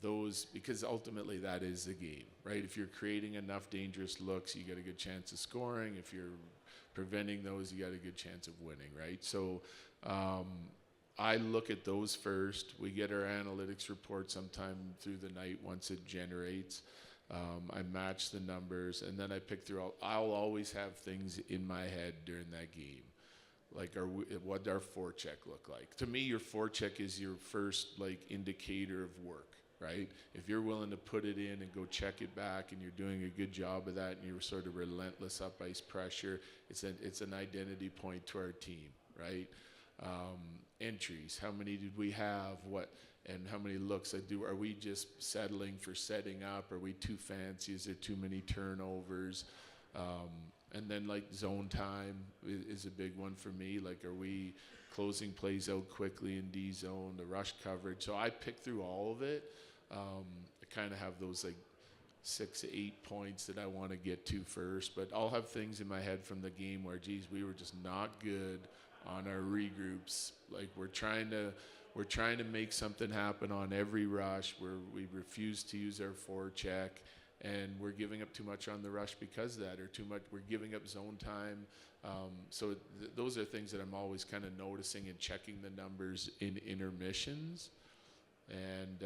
those, because ultimately that is the game, right? If you're creating enough dangerous looks, you get a good chance of scoring. If you're preventing those, you got a good chance of winning, right? So I look at those first. We get our analytics report sometime through the night once it generates. I match the numbers, and then I pick through I'll always have things in my head during that game. Like, what our forecheck look like? To me, your forecheck is your first indicator of work, right? If you're willing to put it in and go check it back, and you're doing a good job of that, and you're sort of relentless up ice pressure, it's an identity point to our team, right? Entries, how many did we have? What and how many looks I do? Are we just settling for setting up? Are we too fancy? Is there too many turnovers? And then like zone time is a big one for me. Like, are we closing plays out quickly in D zone, the rush coverage? So I pick through all of it. I kind of have those like 6 to 8 points that I want to get to first, but I'll have things in my head from the game where, geez, we were just not good on our regroups. Like, we're trying to make something happen on every rush where we refuse to use our forecheck, and we're giving up too much on the rush because of that, or too much, we're giving up zone time. So those are things that I'm always kind of noticing and checking the numbers in intermissions. And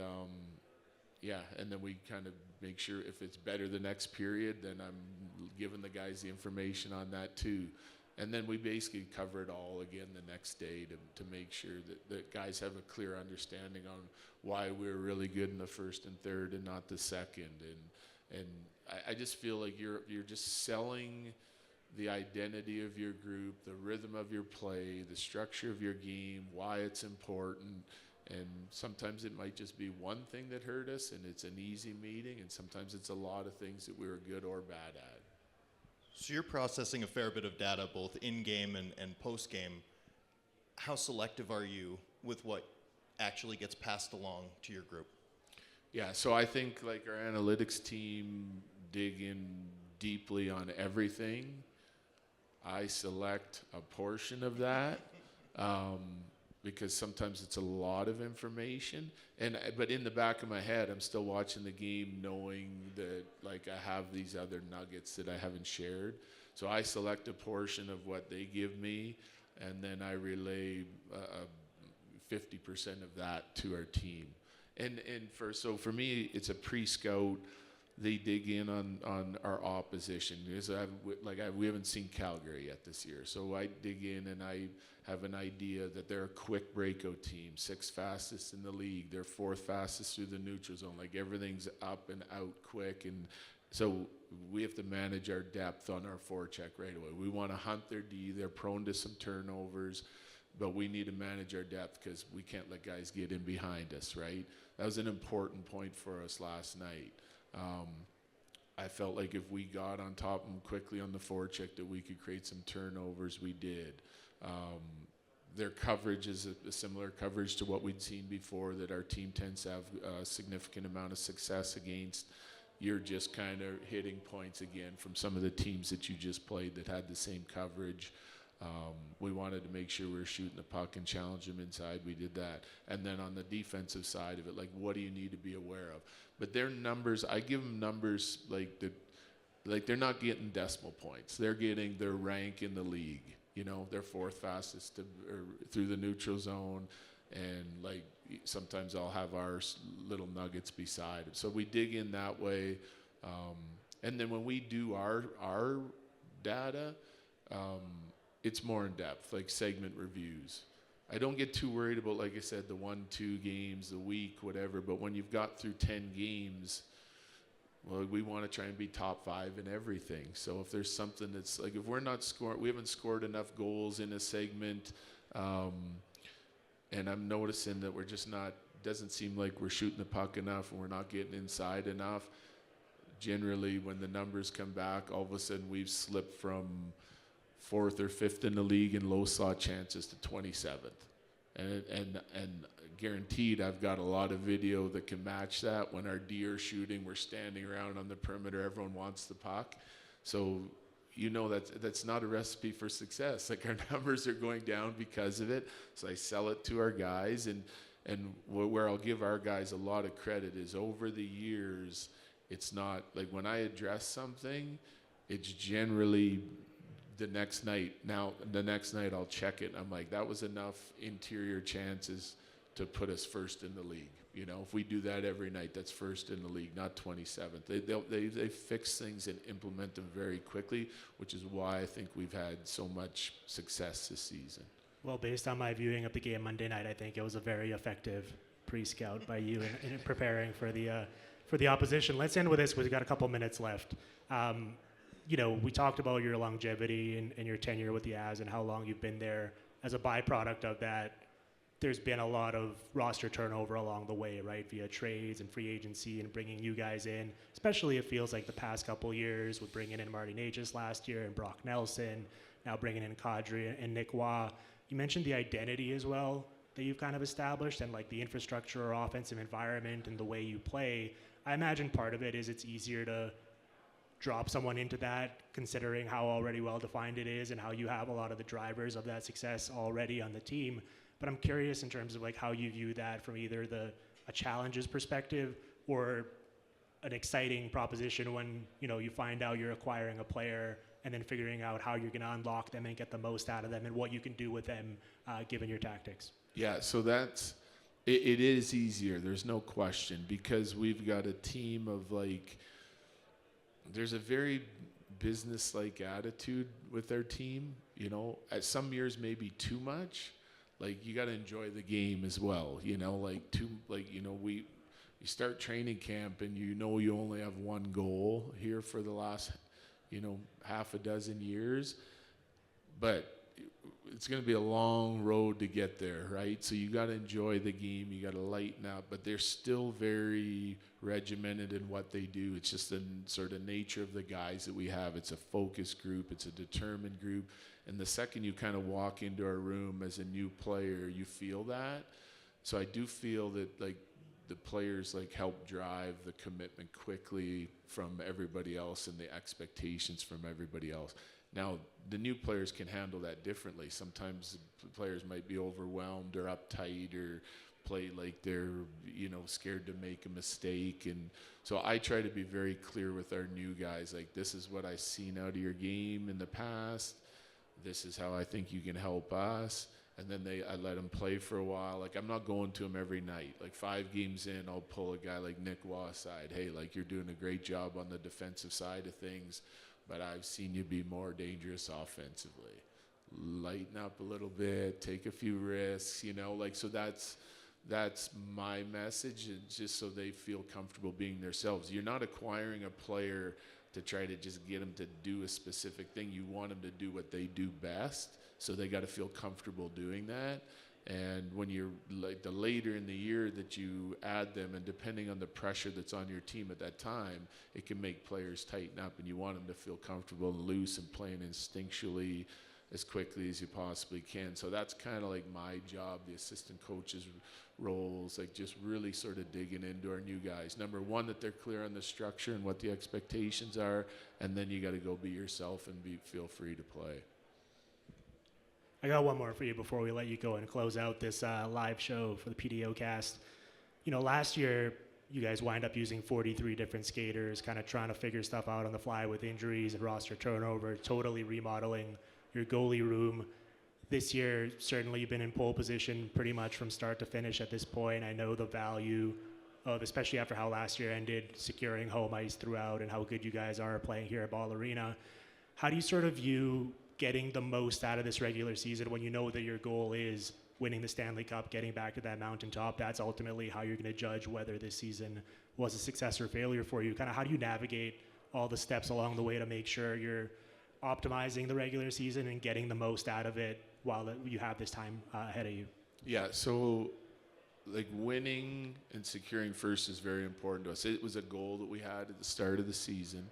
and then we kind of make sure if it's better the next period, then I'm giving the guys the information on that too. And then we basically cover it all again the next day to make sure that guys have a clear understanding on why we're really good in the first and third and not the second. And I just feel like you're just selling the identity of your group, the rhythm of your play, the structure of your game, why it's important. And sometimes it might just be one thing that hurt us and it's an easy meeting, and sometimes it's a lot of things that we were good or bad at. So you're processing a fair bit of data both in-game and post-game. How selective are you with what actually gets passed along to your group? Yeah, so I think like our analytics team dig in deeply on everything. I select a portion of that. Because sometimes it's a lot of information, but in the back of my head, I'm still watching the game knowing that like I have these other nuggets that I haven't shared. So I select a portion of what they give me, and then I relay 50% of that to our team. And for me, it's a pre-scout. They dig in on our opposition, because we haven't seen Calgary yet this year. So I dig in and I have an idea that they're a quick breakout team, 6th fastest in the league. They're 4th fastest through the neutral zone. Like, everything's up and out quick. And so we have to manage our depth on our forecheck right away. We want to hunt their D. They're prone to some turnovers, but we need to manage our depth because we can't let guys get in behind us, right? That was an important point for us last night. I felt like if we got on top of them quickly on the forecheck, that we could create some turnovers. We did. Their coverage is a similar coverage to what we'd seen before, that our team tends to have a significant amount of success against. You're just kind of hitting points again from some of the teams that you just played that had the same coverage. We wanted to make sure we were shooting the puck and challenge them inside. We did that. And then on the defensive side of it, like, what do you need to be aware of? But their numbers, I give them numbers like they're not getting decimal points. They're getting their rank in the league. You know, they're 4th fastest through the neutral zone, and like sometimes I'll have our little nuggets beside it. So we dig in that way, and then when we do our data, it's more in depth, like segment reviews. I don't get too worried about, like I said, the 1-2 games a week, whatever. But when you've got through 10 games, well, we want to try and be top 5 in everything. So if there's something that's like, if we're not scoring, we haven't scored enough goals in a segment, and I'm noticing that we're just not, doesn't seem like we're shooting the puck enough and we're not getting inside enough. Generally, when the numbers come back, all of a sudden we've slipped from 4th or 5th in the league in low slot chances to 27th. And guaranteed I've got a lot of video that can match that. When our D are shooting, we're standing around on the perimeter, everyone wants the puck. So you know that's not a recipe for success. Like, our numbers are going down because of it. So I sell it to our guys, and where I'll give our guys a lot of credit is over the years, it's not like when I address something, it's generally the next night. Now, the next night I'll check it. I'm like, that was enough interior chances to put us 1st in the league. You know, if we do that every night, that's 1st in the league, not 27th. They fix things and implement them very quickly, which is why I think we've had so much success this season. Well, based on my viewing of the game Monday night, I think it was a very effective pre-scout by you in preparing for the opposition. Let's end with this. We've got a couple minutes left. You know, we talked about your longevity and your tenure with the Avs and how long you've been there. As a byproduct of that, there's been a lot of roster turnover along the way, right, via trades and free agency and bringing you guys in, especially it feels like the past couple years with bringing in Marty Nages last year and Brock Nelson, now bringing in Kadri and Nick Waugh. You mentioned the identity as well that you've kind of established and like the infrastructure or offensive environment and the way you play. I imagine part of it is it's easier to drop someone into that considering how already well defined it is and how you have a lot of the drivers of that success already on the team. But I'm curious in terms of like how you view that from either a challenges perspective or an exciting proposition when you find out you're acquiring a player and then figuring out how you're going to unlock them and get the most out of them and what you can do with them given your tactics. Yeah, so it is easier. There's no question because we've got a team of there's a very business-like attitude with our team. At some years maybe too much. You got to enjoy the game as well. You start training camp and you only have one goal here for the last half a dozen years, but it's going to be a long road to get there, right? So you got to enjoy the game, you got to lighten up, but they're still very regimented in what they do. It's just the sort of nature of the guys that we have. It's a focused group, it's a determined group, and the second you kind of walk into our room as a new player, you feel that. So I do feel that the players help drive the commitment quickly from everybody else and the expectations from everybody else. Now, the new players can handle that differently. Sometimes the players might be overwhelmed or uptight or play like they're, scared to make a mistake. And so I try to be very clear with our new guys, this is what I've seen out of your game in the past. This is how I think you can help us. And then I let them play for a while. I'm not going to them every night. 5 games in, I'll pull a guy like Nick Waugh aside. Hey, you're doing a great job on the defensive side of things, but I've seen you be more dangerous offensively. Lighten up a little bit, take a few risks, so that's my message, and just so they feel comfortable being themselves. You're not acquiring a player to try to just get them to do a specific thing. You want them to do what they do best. So they got to feel comfortable doing that. And when you're the later in the year that you add them, and depending on the pressure that's on your team at that time, it can make players tighten up, and you want them to feel comfortable and loose and playing instinctually as quickly as you possibly can. So that's kind of my job, the assistant coach's roles, just really sort of digging into our new guys. Number one, that they're clear on the structure and what the expectations are, and then you got to go be yourself and feel free to play. I got one more for you before we let you go and close out this live show for the PDOcast. Last year, you guys wind up using 43 different skaters, kind of trying to figure stuff out on the fly with injuries and roster turnover, totally remodeling your goalie room. This year, certainly you've been in pole position pretty much from start to finish at this point. I know the value of, especially after how last year ended, securing home ice throughout and how good you guys are playing here at Ball Arena. How do you sort of view getting the most out of this regular season when you know that your goal is winning the Stanley Cup, getting back to that mountaintop? That's ultimately how you're going to judge whether this season was a success or failure for you. Kind of how do you navigate all the steps along the way to make sure you're optimizing the regular season and getting the most out of it while you have this time ahead of you? Yeah, so winning and securing first is very important to us. It was a goal that we had at the start of the season.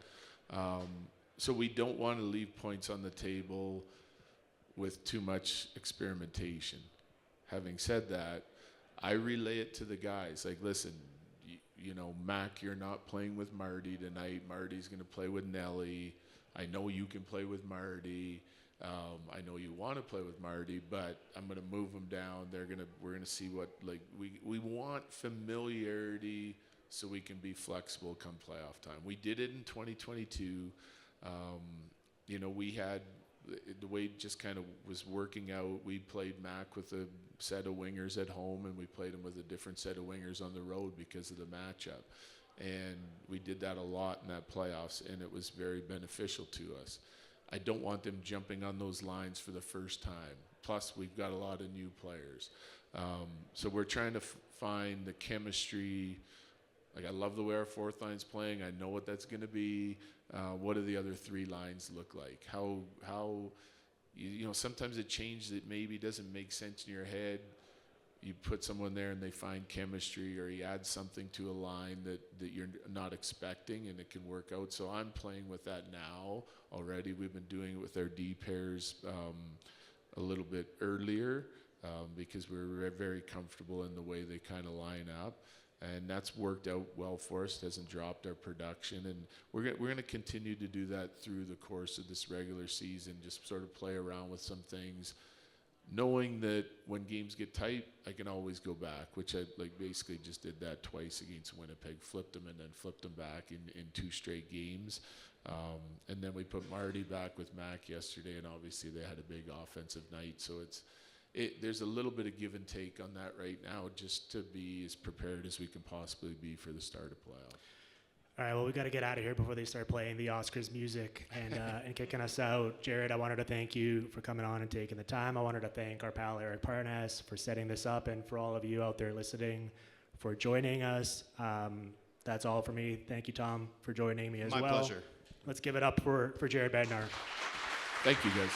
So we don't want to leave points on the table with too much experimentation. Having said that, I relay it to the guys. Listen, Mac, you're not playing with Marty tonight. Marty's going to play with Nelly. I know you can play with Marty. I know you want to play with Marty, but I'm going to move them down. We're going to see what, we want familiarity so we can be flexible come playoff time. We did it in 2022. We had the way it just kind of was working out. We played Mac with a set of wingers at home, and we played him with a different set of wingers on the road because of the matchup. And we did that a lot in that playoffs, and it was very beneficial to us. I don't want them jumping on those lines for the first time. Plus, we've got a lot of new players. So we're trying to find the chemistry. I love the way our fourth line's playing. I know what that's going to be. What do the other 3 lines look like? How sometimes a change that maybe doesn't make sense in your head you put someone there and they find chemistry, or you add something to a line that you're not expecting, and it can work out. So I'm playing with that now already. We've been doing it with our D pairs a little bit earlier because we're very comfortable in the way they kind of line up. And that's worked out well for us. It hasn't dropped our production, and we're going to continue to do that through the course of this regular season. Just sort of play around with some things, knowing that when games get tight, I can always go back. Which I basically just did that twice against Winnipeg. Flipped them and then flipped them back in 2 straight games. And then we put Marty back with Mac yesterday, and obviously they had a big offensive night. So there's a little bit of give and take on that right now, just to be as prepared as we can possibly be for the start of playoff. All right, well, we got to get out of here before they start playing the Oscars music and kicking us out. Jared, I wanted to thank you for coming on and taking the time. I wanted to thank our pal Eric Parnas for setting this up, and for all of you out there listening for joining us. That's all for me. Thank you, Tom, for joining me as well. My pleasure. Let's give it up for Jared Bednar. Thank you, guys.